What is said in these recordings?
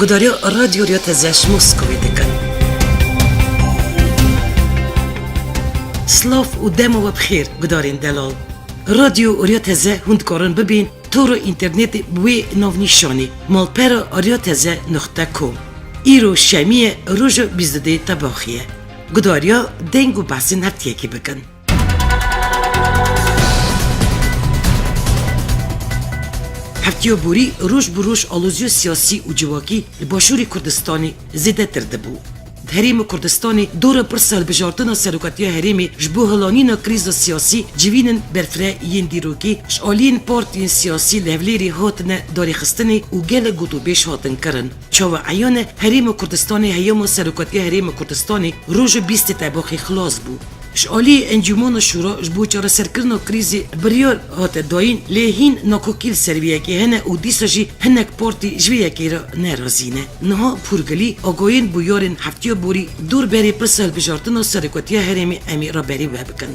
گداری رادیو ریات زش موسکوی دکن. سلاف و دم و بخیر گدارین دلال. رادیو ریات زه هند کارن ببین تو رو اینترنت بوی نو نشانی مالپر ریات زه نقطه کم. ایرو شمی روز 22 تباخیه. گداریا دنگو بحثین هفتیه کی بکن. هفتیو بوری روش بروش آلوزیو سیاسی و جواکی باشوری کردستانی زیده ترده بو. هریم کردستانی دور پرسال بجارتنا سروکاتی هریمی جبو هلانینا کریز سیاسی جوینن برفره ین دیروکی شالین پارتین سیاسی لهولیری هاتن داری خستنی و گل گوتو بیش هاتن کرن. چوا عیان هریم کردستانی هیوم سروکاتی هریم کردستانی روز 20 تباخی خلاص بو. شالی انجمن شورا جبو چاره سرکرنا کریزی بریار هات داین لهین ناکوکیل سرویه که هنه او دیساجی هنک پارتی جویه که را نرازینه. نها پورگلی آگاین بویارن هفتیو بوری دور بری پرسال بجارتنا سرکاتیه هرمی امی را بری بکن.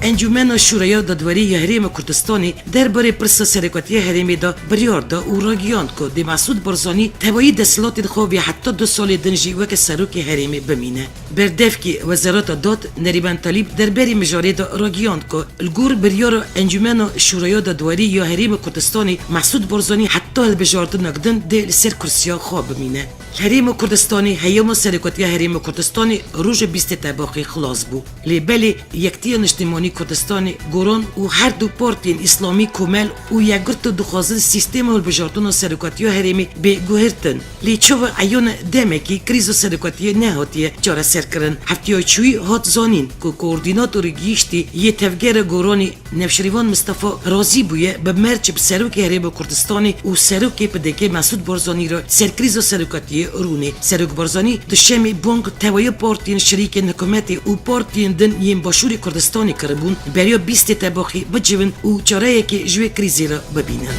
انجمن شورای دادوری هریم کردستانی درباره پرسا سرکاتی هرمی دا بریار دا او راگیاند که دی مسعود بارزانی توایی دستلات خوابی حتی 2 سال دنجی وک سروک هرمی بمینه. بردف کی وزارت داد نریبان طالب درباره مجاری دا راگیاند که الگور بریار انجمن شورای دادوری یا هریم کردستانی مسعود بارزانی حتی البجارت نقدن دی سر کرسیا خواب بمینه. هریم کردستانی هیوم سرکاتی هریم کردستانی روز 20 تباخی خلاص بو. لیبلی یکتی اجتماعی کردستانی گوران و هر دو پارتین اسلامی کامل و یگرت دخوازن سیستم البجارتون سرکاتی هرمی به گوهرتن. لیچو عیان دمکی کریز سرکاتی نهاتیه چاره سرکرن. هفتیای چوی هات زانین که کوردیناتور گیشتی یه تفگر گورانی نفشریوان مصطفی راضی بویه به مرچ بسروک هریم کردستانی و سروک پدکه مسعود بارزانی را سرکریز سرکاتی رونه. سروک بارزانی دشمی بانک توای پارتین شریک حکومتی و پارتین دن یم باشوری کردستانی کربون برای 20 تباخی بجون و چاره که جوی کریزی را ببینن.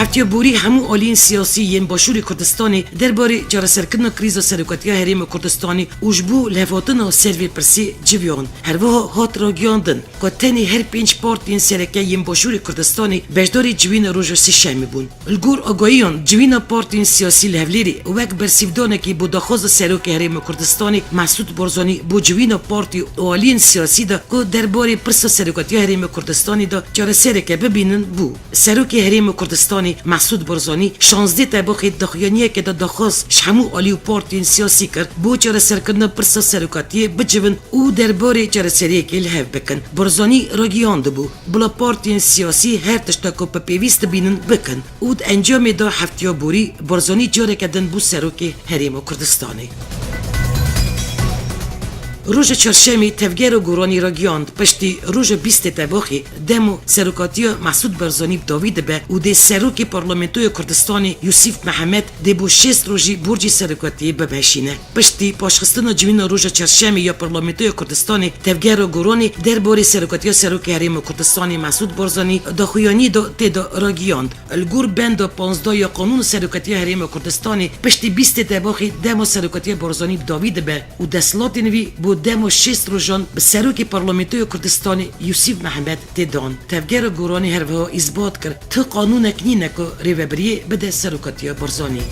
هفتیو بوری همو آلین سیاسی یم باشوری کردستانی درباره جاره سرکرنا کریز سرکاتی هریم کردستانی وجبو لفاتنا سروی پرسی جویان هر وها هات را گیاندن که تنی هر 5 پارتین سرکه یم باشوری کردستانی بجداری جوین روژ سیشمی بون. الگور آگاهیان جوین پارتین سیاسی لهولیری وک برسیفدانه که بو داخواز سروک هریم کردستانی مسعود بارزانی بو جوین پارتی آلین سیاسی دا که درباره پرسا سرکاتی هریم کردستانی دا جاره سرکه ببینن بو. سروک هریم کردستانی مسعود بارزانی 16 تباخی دخیانیه که داخواست شمو آلی و پارتین سیاسی کرد بو چاره سرکردن پرسا سرکاتی بجون او درباره چاره سریه که الهف بکن. بارزانی راگیاند بو بلا پارتین سیاسی هر تشتا که پیویست بینن بکن. او انجام دا هفتیا بوری بارزانی جاره کدن بو سروک هریم کردستانی. روز چهارشنبه تفگر و گورانی را گیاند پشتی روز 20 تباخی دمو سروکاتی مسعود بارزانی داوید به و دی سروک پارلمانتوی کردستانی یوسف محمد دی بو 6 روزی برج سروکاتی ببشینه. پشتی پاشخستن جوین روز چهارشنبه یا پارلمانتوی کردستانی تفگر و گورانی درباره سروکاتی سروک هریم کردستانی مسعود بارزانی داخویانی دا را گیاند. الگور بند 15 یا قانون سروکاتی هریم کردستانی پشتی 20 تباخی دمو سروکاتی بارزانی داوید به و دستلات نوی دمو 6 روزان به سروک پارلمانتوی کردستانی یوسف محمد تدان. تفگر گورانی هر وها اثبات کرد تو قانون کنینه که ریوبریه بده سروکاتی بارزانی.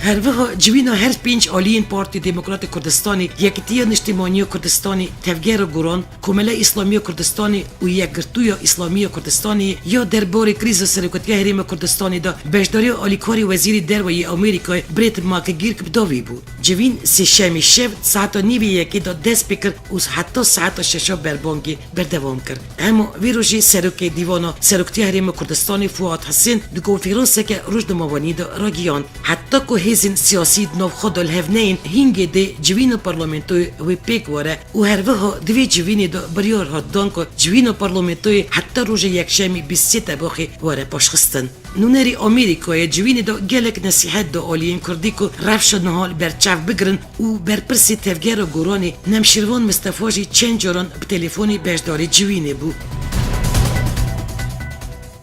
هر وها جوینا هر 5 آلین پارتی دموکرات کردستانی یکتی اجتماعی کردستانی تفگر گوران کمله اسلامی کردستانی و یکگرتوی اسلامی کردستانی یا درباره کریز سرکاتی هریم کردستانی دا بجداری آلیکاری وزیر دروی آمریکا بریت ماکگیر کبداوی بود. جوین سیشمی شب ساعت نیوی یکی دا دست بکر و حتی ساعت 6 بربانگی بردوام کرد. اما ویروژی سرک دیوانا سرکتی هریم کردستانی فواد حسین دو کنفرانس که روز دموانی دا راگیان حتی که هزین سیاسی نو خود الهفنین هنگی دی جوین پارلمانتوی وی پیک واره و هر وها دوی جوینی دا بریار هات دان که جوین پارلمانتوی حتی روز یکشنبه 20 تباخی واره پاشخستن. نونری آمریکای جوینی دا گلک نصیحت دا آلیین کردی که رفش نهال برچاف بگرن و برپرسی تفگر و گورانی نمشیروان مصطفی چند جاران به تلفنی بجداری جوینی بو.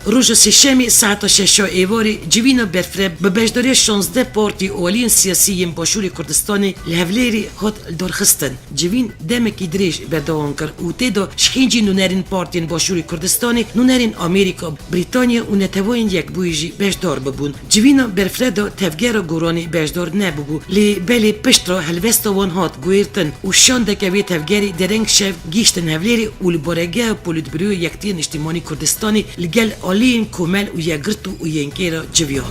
روز سه‌شنبه ساعت 6 ایواری جوینا برفره به بجداری 16 پارتی اولیین سیاسی باشور کردستانی لهولیری هات درخستن. جوین دمکی دریج بردوان کرد و تیدا شخینجی نونرین پارتین باشور کردستانی نونرین آمریکا بریتانیا و نتوین یک بویجی بجدار ببون. جوینا برفره دا تفگر گورانی بجدار نببو لی بلی پشترا هلوستوان هات گویرتن و شان دکوی تفگری درنگ شف گیشتن هفلیری و لبارگه پولید بریو یکتین اجتماعی کردستانی لگل آلین کومل و یگرتو و ینکیرا جویا.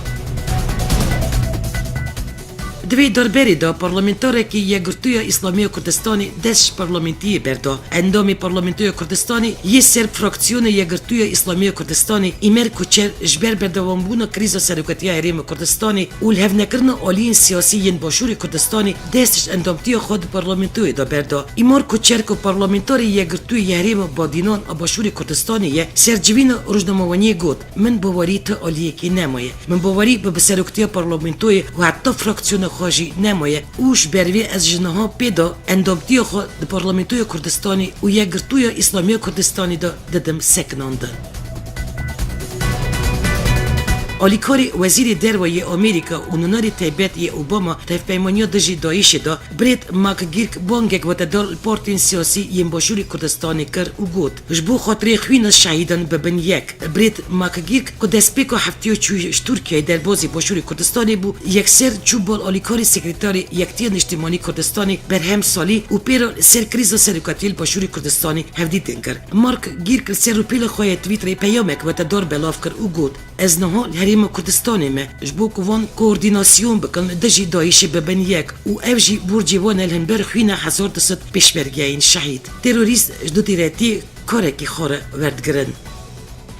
دوی درباری دا پارلمانتاره که یگرتوی اسلامی کردستانی دست پارلمانتی بردا. اندامی پارلمانتی کردستانی یه سر فراکسیون یگرتوی اسلامی کردستانی ایمر کوچر جبر بردوام بونا کریزا سرکتی هریم کردستانی و الهف نکرن آلین سیاسی ین باشور کردستانی دستش اندامتی خود پارلمانتی دا بردا. ایمار کوچر که پارلمانتاری یگرتوی هریم بادینان باشور کردستانی سر جوین روزنامه‌نویسی گفت من باوری تا آلیه کی نمایه. من باوری به سرکتی پارلمانتی و حتی فراکسیون خواجی نمایه اوش بروی از جنها پیدا اندامتی خود د پارلمانتوی کردستانی و یگرتوی اسلامی کردستانی دا ددم سکناندن. آلیکاری وزیر دروی آمریکا و نوناری تایبت ی اوباما تفپیمانیا دجی دایش دا برید ماکگیرک بانگک و تدار پارتین سیاسی یم باشور کردستانی کر و گود. جبو خاطری خوین از شهیدان ببن یک. برید ماکگیرک که دسپیکو هفتیو چویش ترکیه در بازی باشور کردستانی بو یک سر چوبال آلیکاری سکرتاری یکتین اجتماعی کردستانی برهم سالی و پیرا سر کریزا سرکاتیل باشور کردستانی هفدیدن کر. مارک گیرک سر رو پیل خواه تویتری پیامک و تدار بلاف کر و گود. از نها هریم کردستانی ما جبو کوان کوردیناسیون بکن دجی دایش ببن یک و افجی برجوان الهنبر خوینا هزار دست پیشبرگین شهید تروریست جدوتیراتی کارکی خاره وردگرن.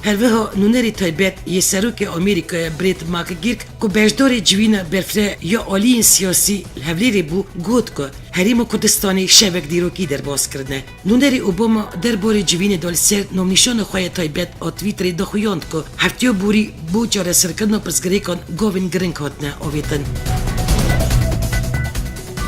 هلوها نونری تایبت یه سروک آمریکا برید ماکگیرک که بجدار جوینا برفره یا آلین سیاسی هفلیری بو گود که هریم کردستانی شبک دیروکی در باز کرده. نونری اوباما در باری جوین دال سر نمنیشان خواه تایبت آتویتری دخویاند که هفتیو بوری بو جاره سرکن و پرسگری کن گوین گرنگ هاتنه آویتن.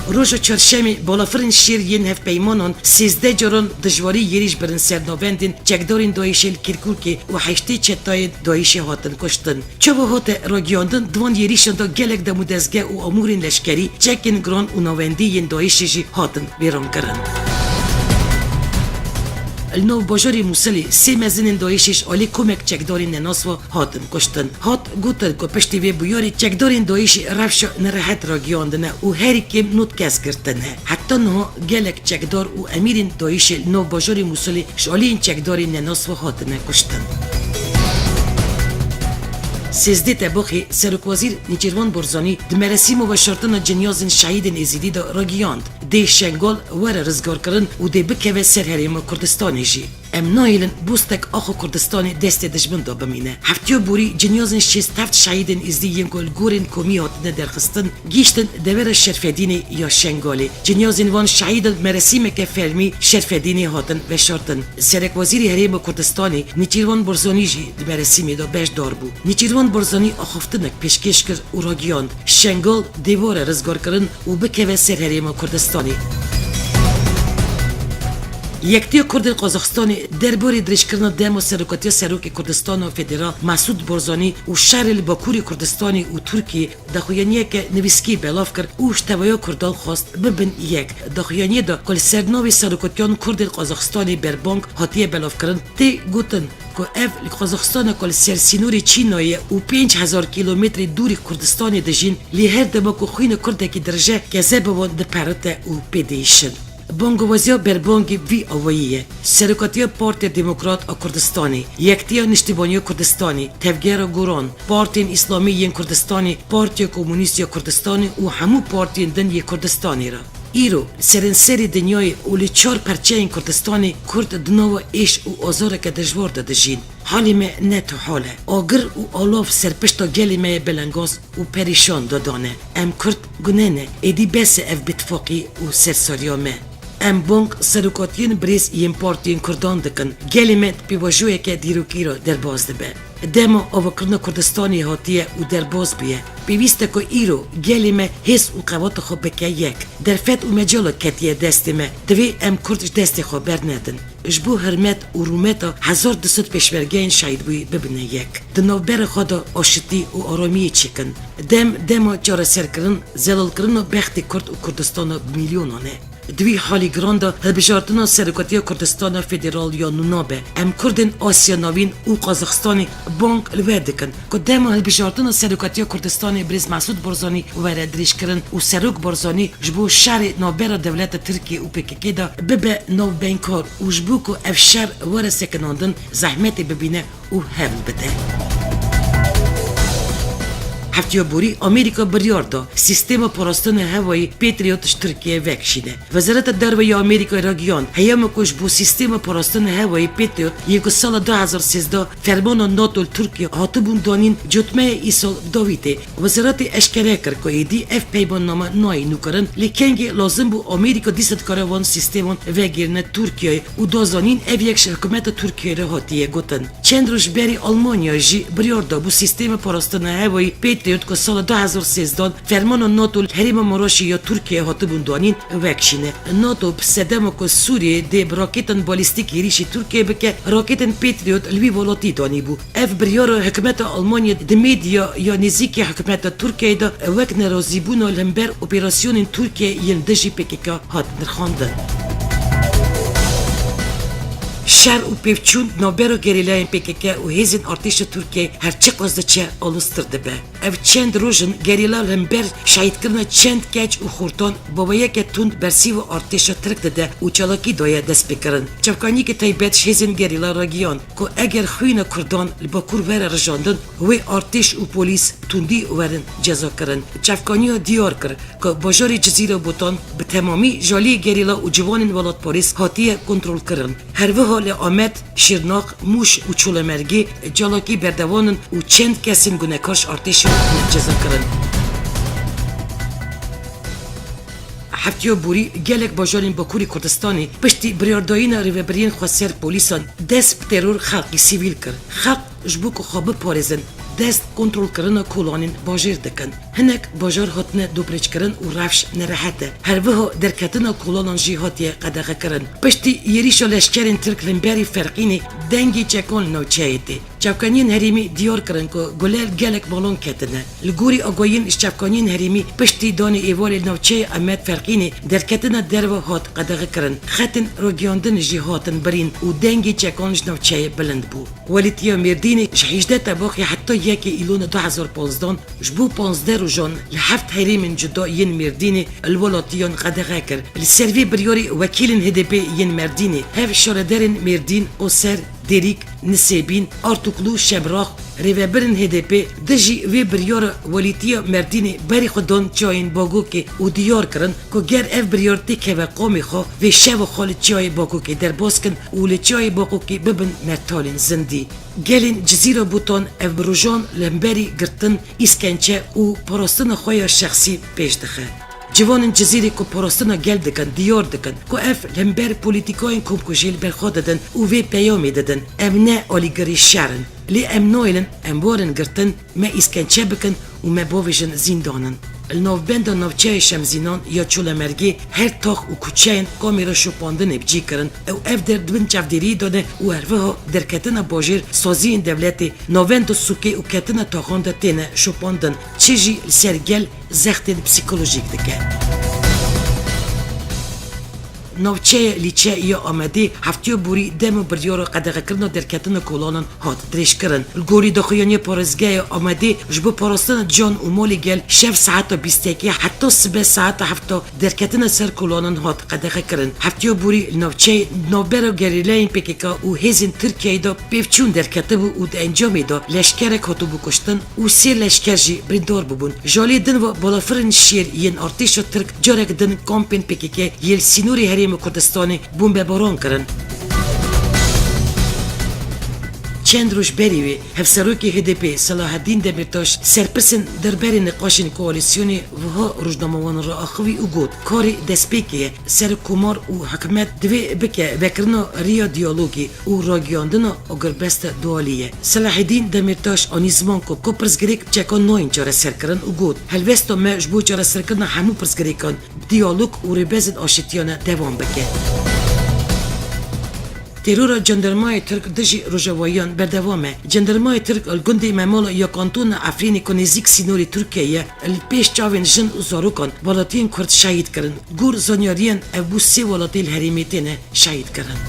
روز چهارشنبه بالافرین شیر ین هف پیمانان 13 جران دجواری یریش برن سرنوندین چکدارین دایشل کرکوکی و 8 چتای دایشی هاتن کشتن. چوب هات راگیاندن دوان یریشان دا گلک دا مدزگه و امورین لشکری چکین گران و نوندی ین دایشی هاتن ویران کرن. النو باجاری موسلی سه مزین دایشش آلی کمک چکدارین ناسوا هاتن کشتن. هات گوتن که پشتی وی بیاری چکدارین دایشی رفش نراحت را گیاندنه و هری کم نوت کس گرتنه. حتی نه گلک چکدار و امیرین دایش نو باجاری موسلی شالین چکدارین ناسوا هاتن کشتن. 13 تباخی سرک وزیر نیچیروان برزانی دمرسیم و شرطن جنیازن شهید ازیدی دا راگیاند. دی شنگال وره رزگار کرن و دی بکوه سر هریم کردستانی جی. ام نایلن بوستک آخو کردستانی دست دشمن دا بمینه. هفتیو بوری جنیازن 67 شهیدن ازدی ینگل گورین کومی هاتنه درخستن گیشتن دوره شرفدینی یا شنگالی. جنیازن وان شهیدن مرسیم که فرمی شرفدینی هاتن و شرطن. سرک وزیر هریم کردستانی نیچیروان برزانی جی دمرسیمی دا بش دار بو. نیچیروان برزانی آخفتنک پیشکش کرد و راگیاند. شنگال دیواره رزگار کرن و بکوه سر هریم کردستانی. یکتی کرد قزاقستانی درباره درشکرنا دمو سرکاتی سروک کردستان و فدرال مسعود برزانی و شهر باکوری کردستانی و ترکیه دخویانیه که نویسکی بلاف کرد اوش تویا کردال خواست ببن یک دخویانیه دا کل سرناوی سرکاتیان کرد قزاقستانی بربانک هاتیه بلاف کردن تی گوتن که اف قزاقستان کل سرسینوری چینایه و 5000 کیلومتر دوری کردستانی دجین لی هر دمکو خوین کرده که درجه که زبوان دپرته و پیدیشن. بانگوازیا بربانگی وی آواییه سرکاتی پارتی دموکرات کردستانی یکتیا نشتیبانی کردستانی تفگیر گوران پارتی اسلامی ین کردستانی پارتی کمونیستی کردستانی و همو پارتی دنی کردستانی را ایرو سرنسری دنیای اولی 4 پرچه این کردستانی کرد دنوا ایش و آزاره که دجوار دادجین حالی ما نتو حاله آگر و آلاف سرپشتا گلی ما بلنگاز و پریشان دادانه ام کرد گننه ایدی بس اف بتفاقی و سرساریا ما ام بانک سرکاتین بریز یم پارتین کردان دکن گلیمت پیواجوی که دیروکی را در باز دبه دما آوکرنا کردستانی هاتیه و در باز بیه پیوسته که ایرو گلیمه حس و قوات خوب بکه یک در فت و مجال کتیه دست ما دوی ام کردش دست خوب بر ندن جبو هرمت و رومتا 1200 پیشورگین شهید بوی ببینه یک. دنوبر خود آشتی و آرامی چکن. دم جار سرکرن زلال کرن و بخت کرد و کردستان میلیونانه. دوی حالی گراندا هلبجاردنا سرکاتی کردستان فدرال یا نونابه ام کردن آسیا نوین و قازقستان بانک الوردکن که دم هلبجاردنا سرکاتی کردستان بریز مسعود برزانی و دریش کرن و سرک برزانی جبو شهر نوبر دولت ترکیه و پککی دا ببه نو بینکار و جبو که افشار ورسکناندن زحمت ببینه و هول بده. هفته بوری آمریکا بریاردا سیستم پاراستن هوایی پیتریوتش ترکیه وکشیده. وزارت دروی آمریکا راگیان هیام کش بو سیستم پاراستن هوایی پیتریوت یک سال 2013 فرمان ناتو ترکیه هاتبون دانین جتمه ایسال داویده. وزارت اشکره کرد که ایدی اف پیمان نامه نای نکرن لیکنگی لازم بو آمریکا دیست کاروان سیستمان وگیرنه ترکیه و دازانین اف یک حکومت ترکیه را هاتیه گوتن. چند روز بری آلمانیا جی بریاردا بو سیستم پاراستن هوایی پیتریوت که سال 2013 فرمان ناتو حریم مراشی یا ترکیه هاتبون دانین وکشینه. ناتو بسدم که سوریه دی راکتن بالیستیکی ریشی ترکیه بکه راکتن پیتریوت الوی ولاتی دانی بو. اف بریار حکومت آلمانیا دی میدیا یا نزیکی حکومت ترکیه دا وک نرازی بون لمبر اپراسیون ترکیه یندجی پکیکا هات نرخاندن. شهر و پیوچون نوبرو گریلای PKK و هیزن ارتش ترکیه هر چه قصد چه آلسترده به. اف چند روزن گریلا لمبر شهید کردن چند کج و خورتان با یک تند برسی و ارتش ترک داده و چالاکی دایه دست بکرن. چفکانی که تایبت هیزن گریلا راگیان که اگر خوین کردان لباکور ور رجاندن و ارتش و پلیس تندی ورن جزا کردن. چفکانی دیار کرد که باجار جزیره بوتان به تمامی جالی گریلا و جوان ولات پاریس هاتیه کنترل کردن. هر وحال آمد شیرناق موش و چولمرگی جالاکی بردوانن و چند کسین گناهکارش ارتش جزا کردن. هفته بوری گلک باجارین باکوری کردستانی پشتی بریارداین ریوبرین خواستر پولیسان دست به ترور خلقی سیویل کرد. خلق جبو که خواب پارزن دست کنترل کردن کولانین باجر دکن. هنک باجار هاتنه دوبرچ کردن و رفش نراحته. هر وها درکتن کولانان جی هاتیه قدغه کردن. پشتی یریش و لشکرین ترک لنبری فرقینی دنگی چکان نوچهیده. چفکانین هریمی دیار کردن که گلال گلک بالون کتنه. لگوری آگاین چفکانین هریمی پشتی دانی ایوال نوچه امت فرقینی درکتن درو هات قدغه کردن. خطن روگیاندن جی هاتن برین و دنگی چکانش نوچه بلند بو. ولیتیا مردینی شهیجده تباخی حتی یکی ایلون 2015 جبو 15 روزان لحفت هریم جدا ین مردینی الولاتیان قدغه کرد. لسروی بریاری وکیل هدپی ین مردینی هف شاردرین مردین او سر دیریک نسیبین ارتوکلو شبراخ ریوبرن هدپی دجی وی بریار ولیتیا مردینی بری خودان چاین باگو که او دیار کرن که گر اف بریارتی که و قومی خواه و شو خال چای باگو که در باز کن و لچای باگو که ببن مرتالین زندی. گلین جزیره بوتان اف بروجان لنبری گرتن اسکنچه و پراستن خواه شخصی پیش دخه. جوان جزیره که پاراستنا گل دکن دیار دکن که اف لنبر پولیتیکاین کمکوشیل برخواه دادن و وی پیامی دادن ام نه آلیگری شرن لی ام نویلن ام بارن گرتن ما اسکنچه بکن و ما باویجن زیندانن. النوبند نوچه شمزینان یا چولمرگی هر تاخ و کوچین کامیرا شوپاندن بجی کرن او اف در دون چفدیری داده و هرفها در کتن باجر سازی این دولتی نوبند سوکی و کتن تاخانده تینه شوپاندن چیجی سرگل زختین پسیکولوژیک دکه. نوچه لیچه یا آمده هفته بوری دم بریار قدغه کردن در کتن کولانن هات دریش کردن. الگوری دخیانی پارزگاه آمده جبو پاراستن جان و مالی گل 6 ساعت و 20 دقیقه حتی 3 ساعت هفته در کتن سر کولانن هات قدغه کردن. هفته بوری نوچه نوبر گریلاین پکیکا و هیزن ترکیه دا پیوچون در کتب و د انجام دا لشکر کاتو بکشتن و 3 لشکر جی بریندار ببون. جالی دن و بالافرن شیر ین ارتش ترک جارک دن کامپین پکیکه یل سینوری هری کردستانی بمب باران کردن. چند روز بریوی هفسروکی هدپی صلاح الدین دمیرتاش سرپرسن درباری نقاشین کوالیسیونی وها روزنامه‌وان را اخوی او گود کاری دسپیکیه سر کمار و حکمت دوی بکه وکرنا ریا دیالوگی و راگیاندن اگربست دوالیه. صلاح الدین دمیرتاش آنیزمان کو پرزگریک چکان نوین چاره سرکرن او گود هلوستو مجبور چاره سرکرن همو پرزگریکان دیالوگ و ربزد آشتیانه دوام بکه. ترور جندرمای ترک دژی روجاوایان بردوامه. جندرمای ترک الگندی ممال یا کانتون افرینی که نزدیک سینوری ترکیه الپیش چاوین جن و زاروکان ولاتین کرد شهید کردن. گور زانیاریان ابو سی ولاتی الهریمیتینه شهید کردن.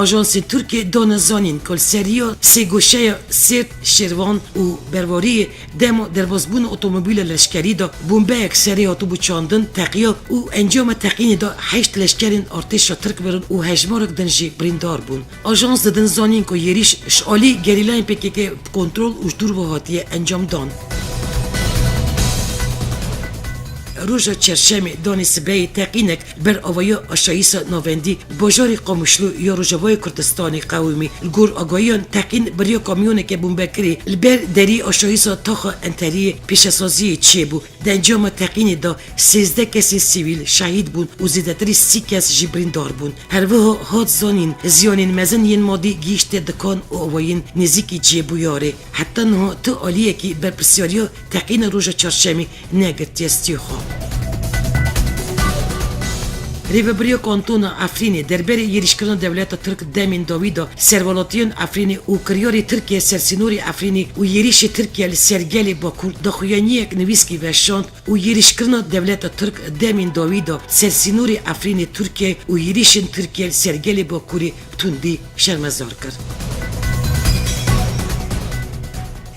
آژانس ترکی دانزانین کل سریو سیگوشه سرت شروان و برواری دمو دربازبون اتومبیل لشکری دا بمبه یک سری اتوبو چاندن تقیا و انجام تقیین دا 8 لشکرین ارتش ترک برن و هجمارک دنجی بریندار بون. آژانس دانزانین که یریش شالی گریلاین PKK کنترل اجدور و هاتیه انجام دان. روژا چرشم دانی سبی تقینک بر آوایا آشاییس نوندی بجاری قاموشلو یا روژاوای کردستانی قومی الگور آگاهیان تقین بریا کامیونه که بومبکری البر دری آشاییس تاخ انتری پیشسازی چی بو دنجام تقین دا 13 کسی سیویل شهید بون و زیدتری 30 کس جبریندار بون هر وها هات زانین زیانین مزن ین مادی گیشت دکان و آواین نزیکی جیبو یاره حتی نه تو آلیه که بر پرسیاریا تقین روژا چرشمی نگرتیستی خواه ریوبریو کانتون افرینی درباره یریشکردن دولت ترک دمین داویدا سرولاتیون افرینی و کریاری ترکیه سرسینوری افرینی و یریش ترکیه سرگلی باکور دخویانی نویسکی و شاند و یریشکردن دولت ترک دمین داویدا سرسینوری افرینی ترکیه و یریشن ترکیه سرگلی باکوری تندی شرمزار کرد.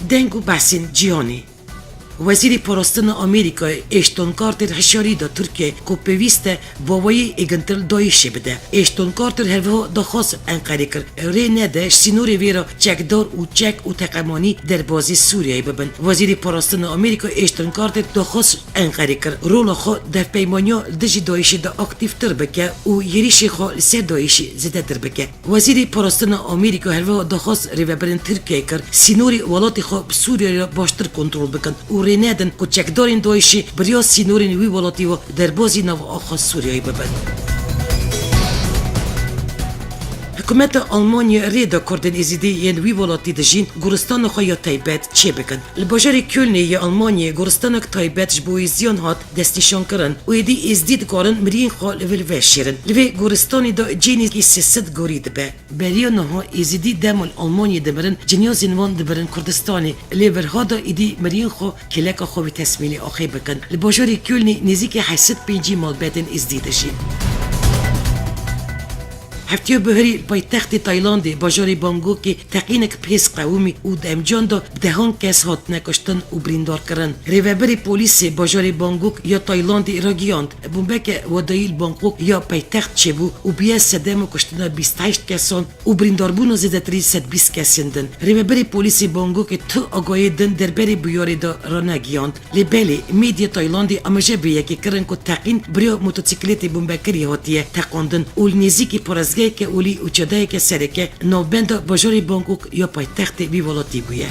دنگو بحثین جیانی وزیر پاراستن آمریکا اشتون کارتر هشیاری دا ترکیه که پیوسته باوی ایگنتل دایشه بده. اشتون کارتر هر دخواست انقره کرد ری نده سینوری ویرا چکدار و چک و تقمانی در بازی سوریه ببن. وزیر پاراستن آمریکا اشتون کارتر دخواست انقره کرد رول خود در پیمانیا دژی دایشه دا اکتیف تر بکه و یریش خود سر دایشه زده تر بکه. وزیر پاراستن آمریکا هر دخواست ریوبرن ترکیه کرد سینوری ولات خود سوریه را باشتر کنترل بکن و ندن که چکدارین دایشی بریا سینورین وی ولاتی و در بازی نو آخا سوریایی ببن. حکومت آلمانیا ریدا کردن ازیدی ین وی ولاتی دجین گورستان خواه یا تایبت چه بکن. الباجاری کلنی یا آلمانیا گورستانک تایبت جبوی زیان هات دستنشان کرن و ایدی ازدید کارن مرین خواه لول وشیرن. لوی گورستانی دا جینی که سست گوری دبه. بریا نها ازیدی دمال آلمانیا دمرن جنیا زنوان دبرن کردستانی لیور ها دا ایدی مرین خواه کلک خواه تسمیلی آخی بکن. الباجاری کلنی نزیک 805 مال بدن ازدیدشی. هفتیو بهری پایتخت تایلاندی باجاری بانگوکی تقینک پیس قومی و دمجان دا دهان کس هات نکشتن و بریندار کرن. ریوبری پولیس باجاری بانگوک یا تایلاندی را گیاند بومبک ودایل بانگوک یا پایتخت چه بو و بیا سدم کشتن 28 کسان و بریندار بون زیدتری 120 کسیندن. ریوبری پولیس بانگوک تو آگاهی دن دربری بیاری دا را نگیاند. لیبلی میدیا تایلاندی امجه بیه که کرن که تقین بریا موتوسیکلت بومبکری هاتیه تقاندن و نزیکی پرزگاه که اولی و چده که سرکه نوبند باجاری بانکوک یا پایتخت وی ولاتی بویه.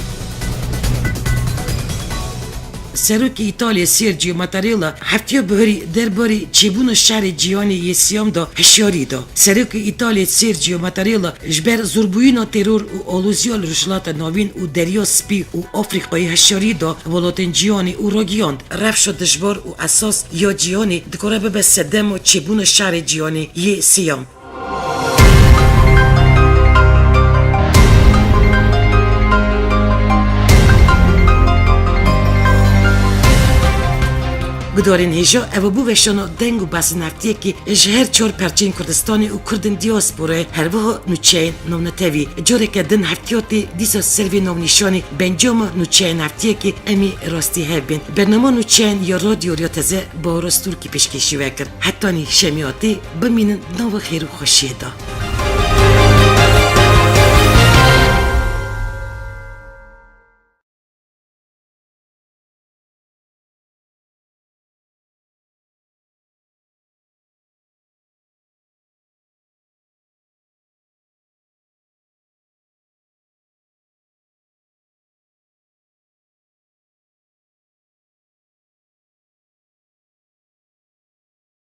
سروک ایتالیا سرجیو ماتاریلا هفتیو بهری درباره چیبون شهر جیانی یسیام دا هشیاری دا. سروک ایتالیا سرجیو ماتاریلا جبر زوربوینا ترور و آلوزیال رشلات نوین و دریا سپی و آفریقای هشیاری دا ولاتن جیانی و راگیاند رفش دشوار و اساس یا جیانی دکاره به سدم و چیبون شهر جیانی یسیام. بدارین هیجا او بو وشانو دنگو باس نفتیه که جهر چور پرچین کردستانی و کردن دیاسپوره هر وها نوچین نونتوی جوره که دن هفتیاتی دیسا سروی نونیشانی بنجام نوچین هفتیه که امی راستی هبین برنامه نوچین یا رادیو ریاتزه با راستور کی پیشکشی وکر حتی نی شمیاتی بمینن نو خیر و خوشیه دا.